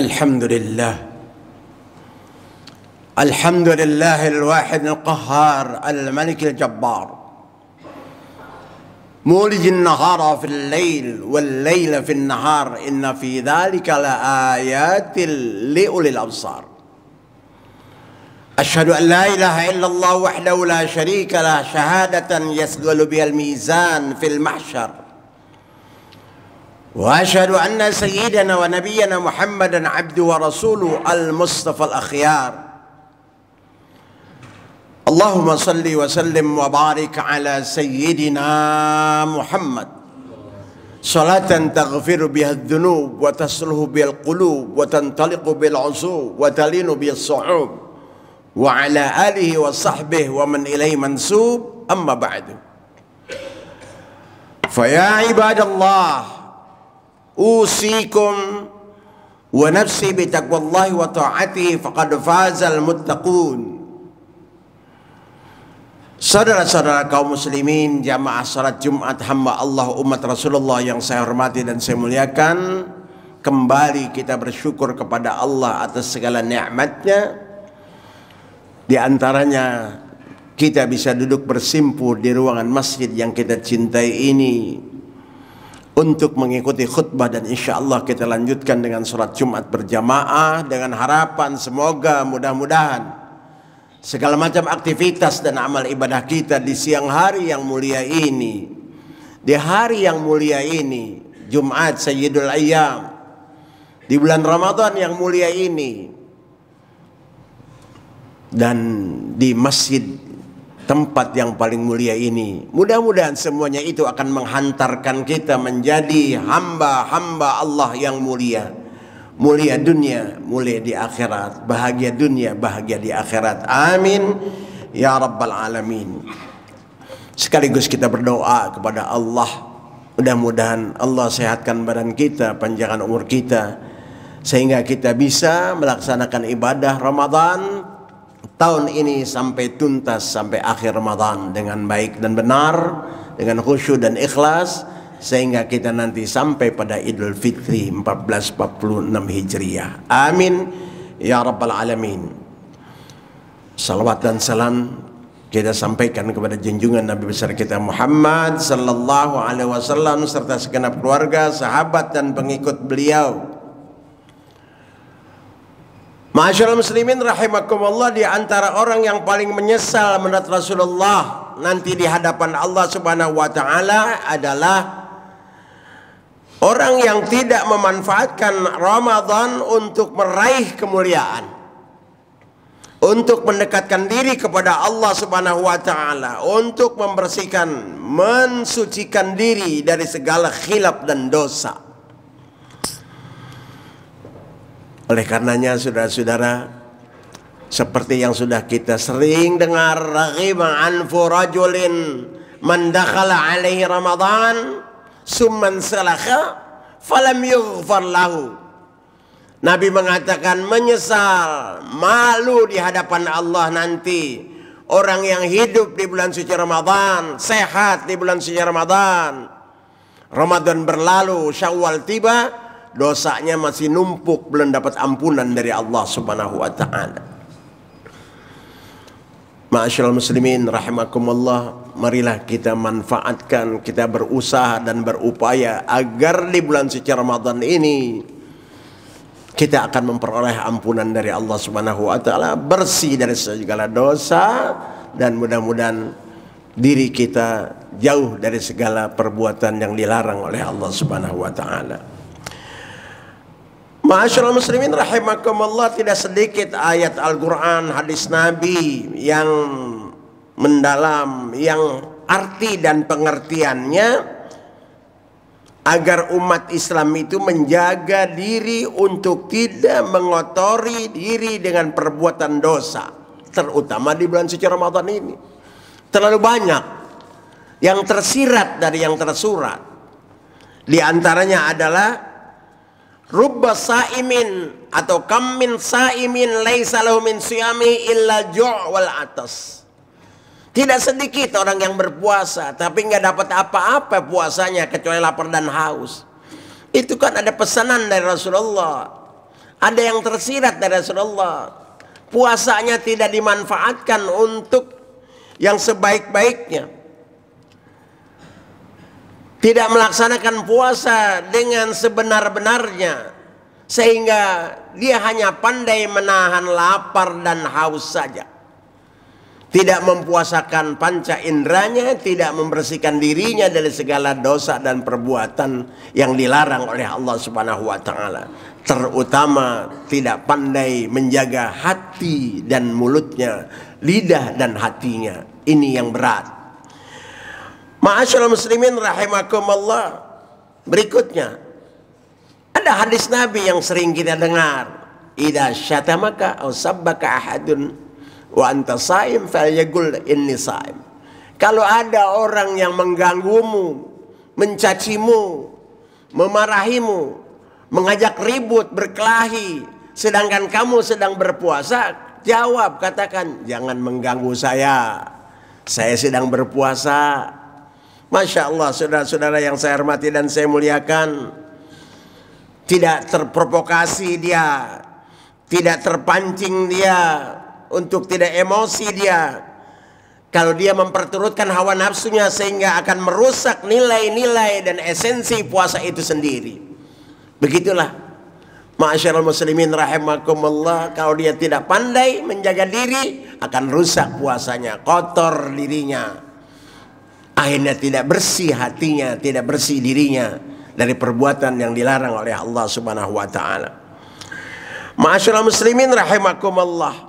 الحمد لله الحمد لله الواحد القهار الملك الجبار مولج النهار في الليل والليل في النهار إن في ذلك لآيات لأولي الأبصار أشهد أن لا إله إلا الله وحده لا شريك له شهادة يثقل بها الميزان في المحشر وأشهد أن سيدنا ونبينا محمدا عبده ورسوله المصطفى الأخيار اللهم صل وسلم وبارك على سيدنا محمد صلاة تغفر بها الذنوب وتصلح بها القلوب وتنطلق بها العصوب وتلين بها الصعوب وعلى آله وصحبه ومن إليه منسوب أما بعد فيا عباد الله أوصيكم ونفسي بتقوى الله وطاعته فقد فاز المتقون. Saudara-saudara kaum muslimin, jamaah salat Jumat hamba Allah umat Rasulullah yang saya hormati dan saya muliakan, kembali kita bersyukur kepada Allah atas segala nikmatnya. Di antaranya kita bisa duduk bersimpul di ruangan masjid yang kita cintai ini untuk mengikuti khutbah, dan insya Allah kita lanjutkan dengan sholat Jumat berjamaah dengan harapan semoga mudah-mudahan segala macam aktivitas dan amal ibadah kita di siang hari yang mulia ini, di hari yang mulia ini, Jumat Sayyidul Ayyam, di bulan Ramadan yang mulia ini, dan di masjid tempat yang paling mulia ini, mudah-mudahan semuanya itu akan menghantarkan kita menjadi hamba-hamba Allah yang mulia. Mulia dunia, mulia di akhirat, bahagia dunia, bahagia di akhirat. Amin ya rabbal alamin. Sekaligus kita berdoa kepada Allah, mudah-mudahan Allah sehatkan badan kita, panjangkan umur kita, sehingga kita bisa melaksanakan ibadah Ramadan tahun ini sampai tuntas, sampai akhir Ramadan dengan baik dan benar, dengan khusyuk dan ikhlas, sehingga kita nanti sampai pada Idul Fitri 1446 Hijriah. Amin ya rabbal alamin. Salawat dan salam kita sampaikan kepada junjungan Nabi besar kita Muhammad sallallahu alaihi wasallam serta segenap keluarga, sahabat dan pengikut beliau. Ma'asyiral muslimin rahimakumullah, di antara orang yang paling menyesal menurut Rasulullah nanti di hadapan Allah Subhanahu wa taala adalah orang yang tidak memanfaatkan Ramadan untuk meraih kemuliaan, untuk mendekatkan diri kepada Allah Subhanahu wa taala, untuk membersihkan, mensucikan diri dari segala khilaf dan dosa. Oleh karenanya saudara-saudara, seperti yang sudah kita sering dengar, raghiba anfu rajulin man dakhala alaihi Ramadan summan salakha falam yughfar lahu. Nabi mengatakan menyesal, malu di hadapan Allah nanti orang yang hidup di bulan suci Ramadan, sehat di bulan suci Ramadan. Ramadan berlalu, Syawal tiba, dosanya masih numpuk, belum dapat ampunan dari Allah Subhanahu wa taala. Ma'asyiral muslimin rahimakumullah, marilah kita manfaatkan, kita berusaha dan berupaya agar di bulan suci Ramadan ini kita akan memperoleh ampunan dari Allah Subhanahu wa taala, bersih dari segala dosa, dan mudah-mudahan diri kita jauh dari segala perbuatan yang dilarang oleh Allah Subhanahu wa taala. Ma'asyiral muslimin rahimakumullah, tidak sedikit ayat Al-Quran, hadis Nabi yang mendalam, yang arti dan pengertiannya agar umat Islam itu menjaga diri untuk tidak mengotori diri dengan perbuatan dosa, terutama di bulan suci Ramadan ini. Terlalu banyak yang tersirat dari yang tersurat. Di antaranya adalah rubba saimin atau kam min saimin laisa lahu min siyami illa ju' wal atas. Tidak sedikit orang yang berpuasa tapi nggak dapat apa-apa puasanya kecuali lapar dan haus. Itu kan ada pesanan dari Rasulullah. Ada yang tersirat dari Rasulullah. Puasanya tidak dimanfaatkan untuk yang sebaik-baiknya. Tidak melaksanakan puasa dengan sebenar-benarnya. Sehingga dia hanya pandai menahan lapar dan haus saja. Tidak mempuasakan panca inderanya, tidak membersihkan dirinya dari segala dosa dan perbuatan yang dilarang oleh Allah Subhanahu wa taala. Terutama tidak pandai menjaga hati dan mulutnya, lidah dan hatinya. Ini yang berat. Ma'asyiral muslimin rahimakumullah. Berikutnya, ada hadis Nabi yang sering kita dengar. Idza syatamaka aw sabbaka ahadun wa anta shaim falyaqul inni shaim. Kalau ada orang yang mengganggumu, mencacimu, memarahimu, mengajak ribut, berkelahi, sedangkan kamu sedang berpuasa, jawab, katakan, jangan mengganggu saya sedang berpuasa. Masya Allah, saudara-saudara yang saya hormati dan saya muliakan, tidak terprovokasi dia, tidak terpancing dia, untuk tidak emosi dia. Kalau dia memperturutkan hawa nafsunya sehingga akan merusak nilai-nilai dan esensi puasa itu sendiri. Begitulah ma'asyiral muslimin rahimakumullah, kalau dia tidak pandai menjaga diri akan rusak puasanya, kotor dirinya. Akhirnya tidak bersih hatinya, tidak bersih dirinya dari perbuatan yang dilarang oleh Allah Subhanahu wa taala. Ma'asyiral muslimin rahimakumullah.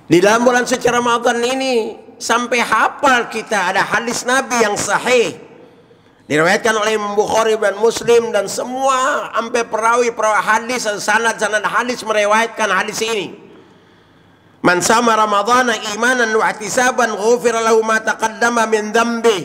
Di dalam bulan suci Ramadan ini sampai hafal kita ada hadis Nabi yang sahih, diriwayatkan oleh Imam Bukhari dan Muslim, dan semua sampai perawi hadis, sanad hadis meriwayatkan hadis ini. Man sama Ramadhana imanan wa ihtisaban ghufira lahu ma taqaddama min dzambi.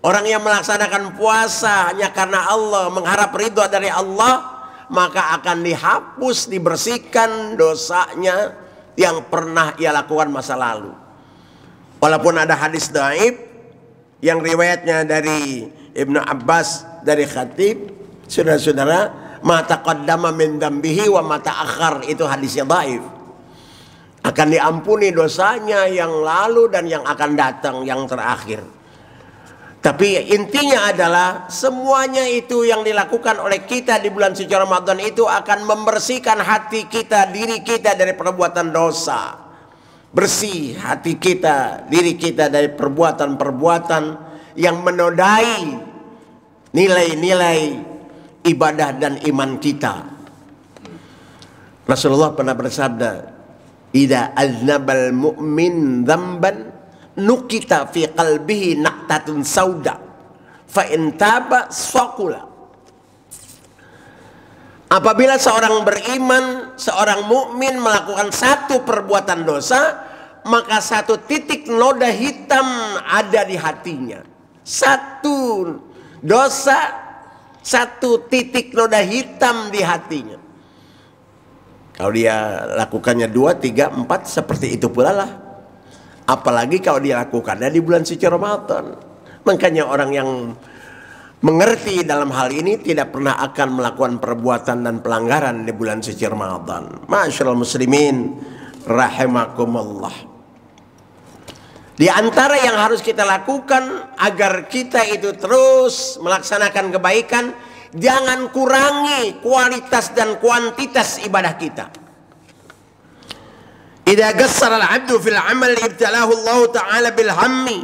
Orang yang melaksanakan puasa hanya karena Allah, mengharap ridha dari Allah, maka akan dihapus, dibersihkan dosanya yang pernah ia lakukan masa lalu. Walaupun ada hadis dhaif yang riwayatnya dari Ibnu Abbas, dari Khatib, saudara-saudara, ma taqaddama min dzambihi wa ma ta'akhkhar, itu hadisnya dhaif. Akan diampuni dosanya yang lalu dan yang akan datang, yang terakhir. Tapi intinya adalah semuanya itu yang dilakukan oleh kita di bulan suci Ramadan itu akan membersihkan hati kita, diri kita dari perbuatan dosa. Bersih hati kita, diri kita dari perbuatan-perbuatan yang menodai nilai-nilai ibadah dan iman kita. Rasulullah pernah bersabda, "Idza aznabal mu'min dzamban nukita fi qalbihi naqtatun sauda fa in taba saqula." Apabila seorang beriman, seorang mukmin melakukan satu perbuatan dosa, maka satu titik noda hitam ada di hatinya. Satu dosa, satu titik noda hitam di hatinya. Kalau dia lakukannya 2, 3, 4, seperti itu pula lah. Apalagi kalau dia lakukannya di bulan suci Ramadan. Makanya orang yang mengerti dalam hal ini tidak pernah akan melakukan perbuatan dan pelanggaran di bulan suci Ramadan. Ma'asyiral muslimin rahimakumullah. Di antara yang harus kita lakukan agar kita itu terus melaksanakan kebaikan, jangan kurangi kualitas dan kuantitas ibadah kita. Idza qassara al-'abdu fil 'amal ibtalahu Allah taala bil hammi.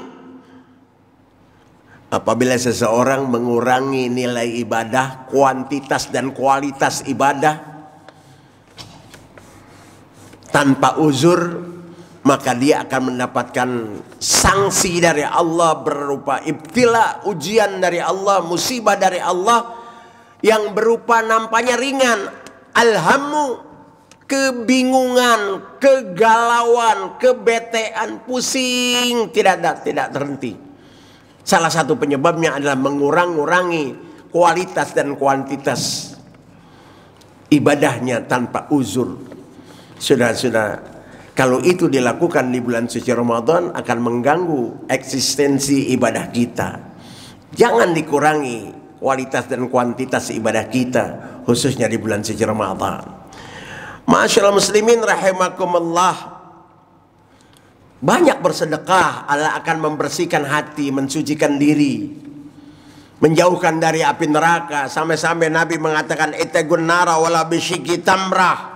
Apabila seseorang mengurangi nilai ibadah, kuantitas dan kualitas ibadah tanpa uzur, maka dia akan mendapatkan sanksi dari Allah berupa ibtila, ujian dari Allah, musibah dari Allah yang berupa nampaknya ringan, alhamu, kebingungan, kegalauan, kebetean, pusing, tidak terhenti. Salah satu penyebabnya adalah mengurangi kualitas dan kuantitas ibadahnya tanpa uzur. Saudara-saudara, kalau itu dilakukan di bulan suci Ramadan akan mengganggu eksistensi ibadah kita. Jangan dikurangi kualitas dan kuantitas ibadah kita, khususnya di bulan suci Ramadan. Ma'asyiral muslimin rahimakumullah, banyak bersedekah Allah akan membersihkan hati, mensucikan diri, menjauhkan dari api neraka. Sampai-sampai Nabi mengatakan ittaqun nara wala bisyiki tamrah.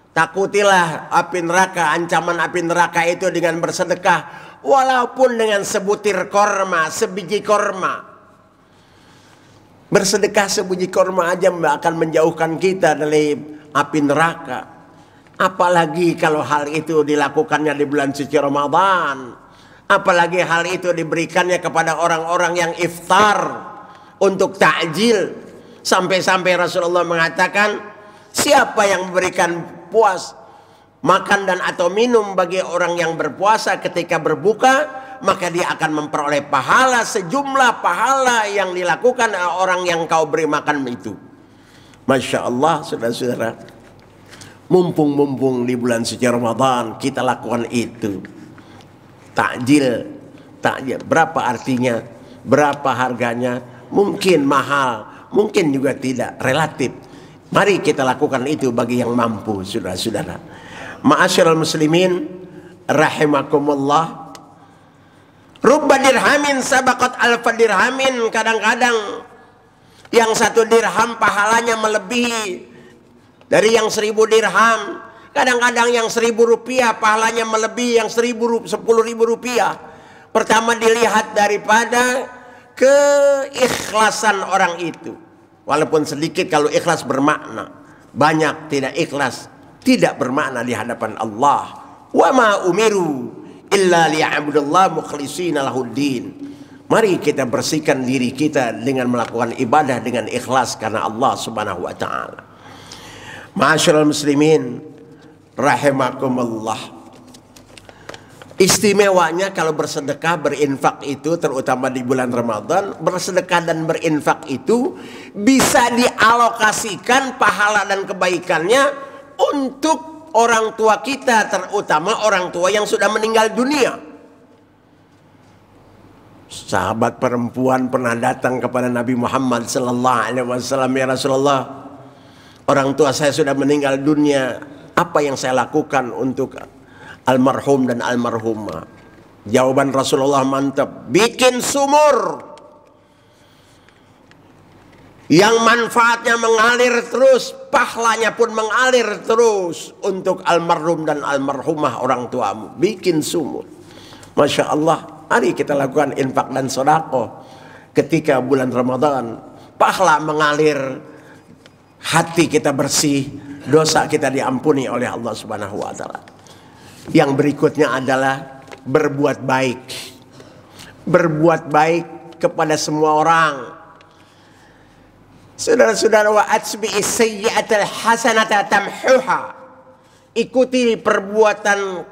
Takutilah api neraka, ancaman api neraka itu dengan bersedekah, walaupun dengan sebutir korma, sebiji korma. Bersedekah sebiji korma aja akan menjauhkan kita dari api neraka. Apalagi kalau hal itu dilakukannya di bulan suci Ramadan. Apalagi hal itu diberikannya kepada orang-orang yang iftar untuk takjil. Sampai-sampai Rasulullah mengatakan, siapa yang memberikan puas makan dan atau minum bagi orang yang berpuasa ketika berbuka, maka dia akan memperoleh pahala sejumlah pahala yang dilakukan orang yang kau beri makan itu. Masya Allah, saudara-saudara, mumpung di bulan suci Ramadan kita lakukan itu. Takjil berapa artinya, berapa harganya? Mungkin mahal, mungkin juga tidak, relatif. Mari kita lakukan itu bagi yang mampu, saudara-saudara. Ma'asyiral muslimin rahimakumullah. Rubba dirhamin sabaqat alfa dirhamin. Kadang-kadang yang 1 dirham pahalanya melebihi dari yang 1000 dirham. Kadang-kadang yang 1000 rupiah pahalanya melebihi yang 10.000 rupiah. Pertama dilihat daripada keikhlasan orang itu. Walaupun sedikit, kalau ikhlas bermakna. Banyak tidak ikhlas, tidak bermakna di hadapan Allah. Wa ma umiru illa liya'budullah mukhlishina lahuddin. Mari kita bersihkan diri kita dengan melakukan ibadah dengan ikhlas karena Allah Subhanahu wa taala. Ma'asyiral muslimin rahimakumullah. Istimewanya kalau bersedekah, berinfak itu, terutama di bulan Ramadan, bersedekah dan berinfak itu bisa dialokasikan pahala dan kebaikannya untuk orang tua kita, terutama orang tua yang sudah meninggal dunia. Sahabat perempuan pernah datang kepada Nabi Muhammad SAW, ya Rasulullah, orang tua saya sudah meninggal dunia, apa yang saya lakukan untuk almarhum dan almarhumah? Jawaban Rasulullah mantap, bikin sumur yang manfaatnya mengalir terus, pahalanya pun mengalir terus untuk almarhum dan almarhumah orang tuamu. Bikin sumur. Masya Allah, mari kita lakukan infak dan sedekah ketika bulan Ramadan. Pahala mengalir, hati kita bersih, dosa kita diampuni oleh Allah Subhanahu wa taala. Yang berikutnya adalah berbuat baik. Berbuat baik kepada semua orang. Saudara-saudara, wa atbi'is sayyi'atal hasanata tamhuha. Ikuti perbuatan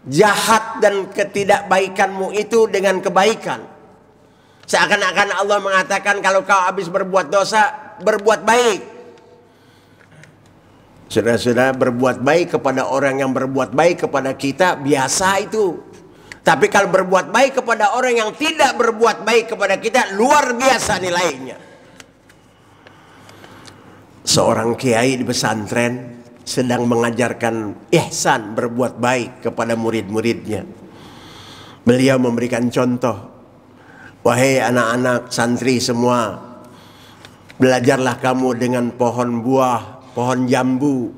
jahat dan ketidakbaikanmu itu dengan kebaikan. Seakan-akan Allah mengatakan kalau kau habis berbuat dosa, berbuat baik. Saudara-saudara, berbuat baik kepada orang yang berbuat baik kepada kita biasa itu. Tapi kalau berbuat baik kepada orang yang tidak berbuat baik kepada kita, luar biasa nilainya. Seorang kiai di pesantren sedang mengajarkan ihsan, berbuat baik kepada murid-muridnya. Beliau memberikan contoh, wahai anak-anak santri semua, belajarlah kamu dengan pohon buah, pohon jambu.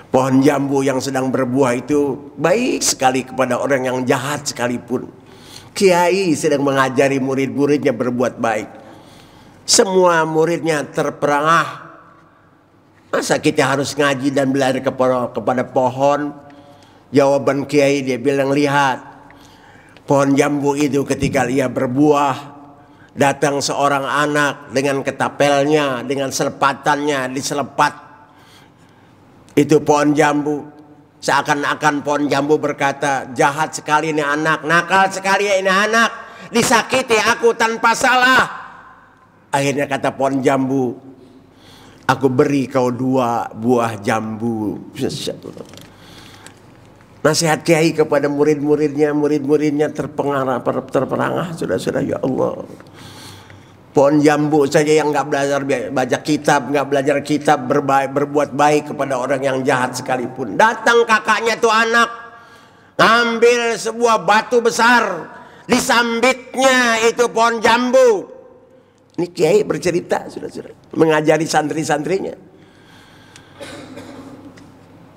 Pohon jambu yang sedang berbuah itu baik sekali kepada orang yang jahat sekalipun. Kiai sedang mengajari murid-muridnya berbuat baik. Semua muridnya terperangah. Masa kita harus ngaji dan belajar kepada pohon? Jawaban kiai, dia bilang, lihat pohon jambu itu ketika ia berbuah, datang seorang anak dengan ketapelnya, dengan selepatannya, diselepat itu pohon jambu. Seakan-akan pohon jambu berkata, jahat sekali ini anak, nakal sekali ini anak, disakiti aku tanpa salah. Akhirnya kata pohon jambu, aku beri kau 2 buah jambu. Nasihat kiai kepada murid-muridnya, murid-muridnya terperangah, saudara-saudara, ya Allah. Pohon jambu saja yang nggak belajar baca kitab, nggak belajar kitab, berbuat baik kepada orang yang jahat sekalipun. Datang kakaknya tuh anak, ngambil sebuah batu besar, disambitnya itu pohon jambu. Ini kiai bercerita, saudara-saudara, mengajari santri-santrinya.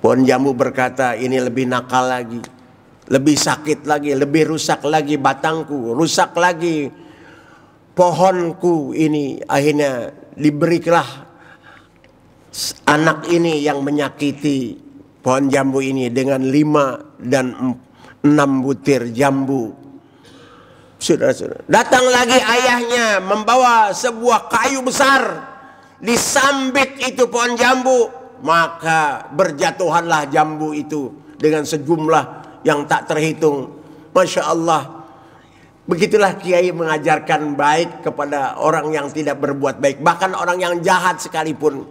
Pohon jambu berkata, ini lebih nakal lagi, lebih sakit lagi, lebih rusak lagi batangku, rusak lagi pohonku ini. Akhirnya diberilah anak ini yang menyakiti pohon jambu ini dengan 5 dan 6 butir jambu. Saudara-saudara, datang lagi ayahnya membawa sebuah kayu besar, disambit itu pohon jambu, maka berjatuhanlah jambu itu dengan sejumlah yang tak terhitung. Masya Allah. Begitulah kiai mengajarkan baik kepada orang yang tidak berbuat baik, bahkan orang yang jahat sekalipun.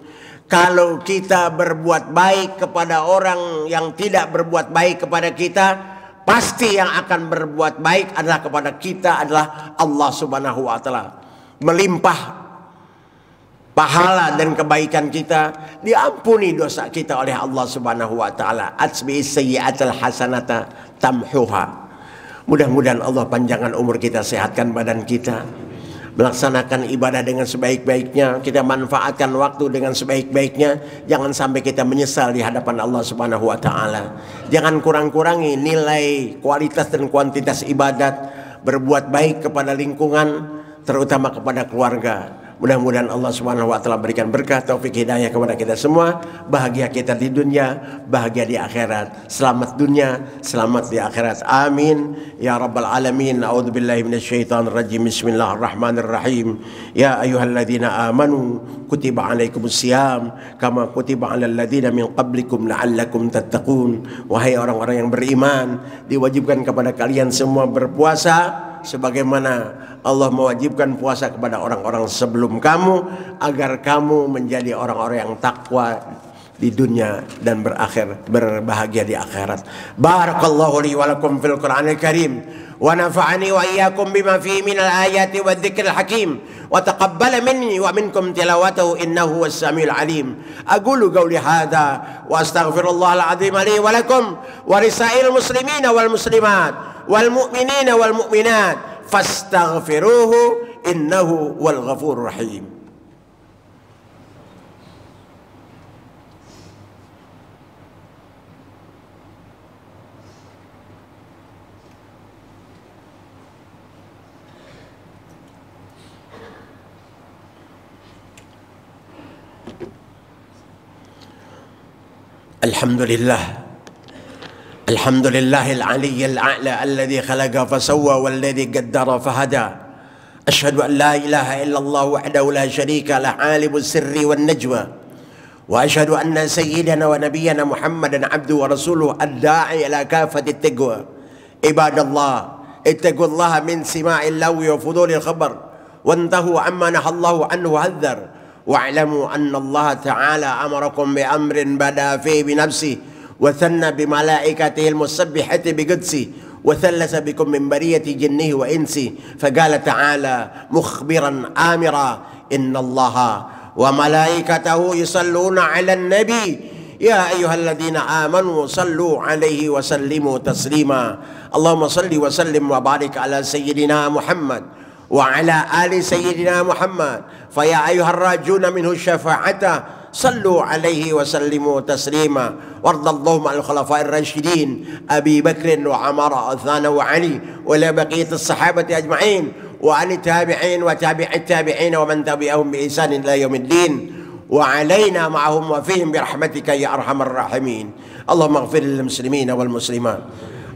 Kalau kita berbuat baik kepada orang yang tidak berbuat baik kepada kita, pasti yang akan berbuat baik adalah kepada kita adalah Allah Subhanahu wa taala. Melimpah pahala dan kebaikan kita, diampuni dosa kita oleh Allah Subhanahu wa taala. Atbi sayyi'atal hasanata tamhuha. Mudah-mudahan Allah panjangkan umur kita, sehatkan badan kita, melaksanakan ibadah dengan sebaik-baiknya, kita manfaatkan waktu dengan sebaik-baiknya. Jangan sampai kita menyesal di hadapan Allah Subhanahu wa taala. Jangan kurang-kurangi nilai, kualitas dan kuantitas ibadat, berbuat baik kepada lingkungan, terutama kepada keluarga. Mudah-mudahan Allah Subhanahu wa taala berikan berkah, taufik, hidayah kepada kita semua. Bahagia kita di dunia, bahagia di akhirat. Selamat dunia, selamat di akhirat. Amin ya rabbal alamin. A'udzubillahi minasyaitonir rajim. Bismillahirrahmanirrahim. Ya ayyuhalladzina amanu kutiba alaikumusiyam kama kutiba alal ladzina min qablikum la'allakum tattaqun. Wahai orang-orang yang beriman, diwajibkan kepada kalian semua berpuasa sebagaimana Allah mewajibkan puasa kepada orang-orang sebelum kamu, agar kamu menjadi orang-orang yang takwa di dunia dan berbahagia di akhirat. Barakallahu li wa lakum fil Qur'anil Karim wa nafa'ani wa iyyakum bima fihi minal ayati wadh-dhikril hakim wa taqabbala minni wa minkum tilawatahu innahu was-samiul alim. Aqulu qawli hadza wa astaghfirullahal azim li wa lakum wa lisairil muslimina wal muslimat wal mu'minina wal mu'minat fastaghfiruhu innahu wal ghafurur rahim. Alhamdulillah. الحمد لله العلي الأعلى الذي خلق فسوى والذي قدر فهدى. أشهد أن لا إله إلا الله وحده لا شريك له عالم السر والنجوى. وأشهد أن سيدنا ونبينا محمدا عبده ورسوله الداعي إلى كافة التقوى. عباد الله اتقوا الله من سماع اللغو وفضول الخبر وانتهوا عما نهى الله عنه وحذر. واعلموا أن الله تعالى أمركم بأمر بدأ فيه بنفسه وثنى بملائكته المسبحة بقدسه وثلث بكم من برية جنه وإنسه. فقال تعالى مخبرا آمرا إن الله وملائكته يصلون على النبي يا أيها الذين آمنوا صلوا عليه وسلموا تسليما. اللهم صل وسلم وبارك على سيدنا محمد وعلى آل سيدنا محمد. فيا أيها الراجون منه الشفاعة صلوا عليه وسلموا تسليما. وارض اللهم عن الخلفاء الراشدين أبي بكر وعمر وعثمان وعلي ولا بقية الصحابة أجمعين وعن التابعين وتابع التابعين ومن تبعهم بإحسان إلى يوم الدين وعلينا معهم وفيهم برحمتك يا أرحم الراحمين. اللهم اغفر للمسلمين والمسلمات.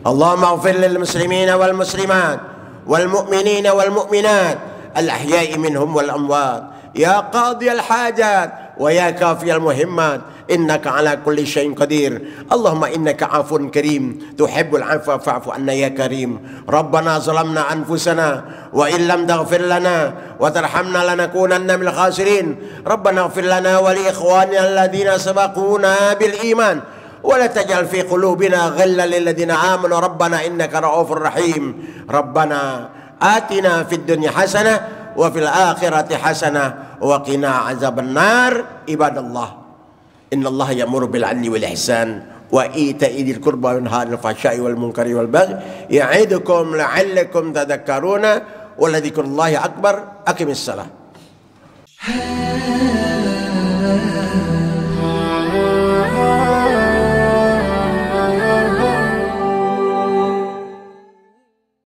اللهم اغفر للمسلمين والمسلمات والمؤمنين والمؤمنات الأحياء منهم والأموات يا قاضي الحاجات ويا كافي المهمات إنك على كل شيء قدير. اللهم إنك عفو كريم تحب العفو فاعف عنا يا كريم. ربنا ظلمنا أنفسنا وإن لم تغفر لنا وترحمنا لنكونن من الخاسرين. ربنا اغفر لنا ولإخواننا الذين سبقونا بالإيمان ولا تجعل في قلوبنا غلا للذين آمنوا ربنا إنك رؤوف رحيم. ربنا آتنا في الدنيا حسنة wa fil akhirati hasanah wa qina azabannar. Ibadallah, innallaha ya'muru bil 'adli wal ihsan wa ita'i dzil qurba wa yanha 'anil fahsya'i wal munkari wal baghi ya'idukum la'allakum tadhakkaruna wa la dzikrullahi akbar. Aqimissalah.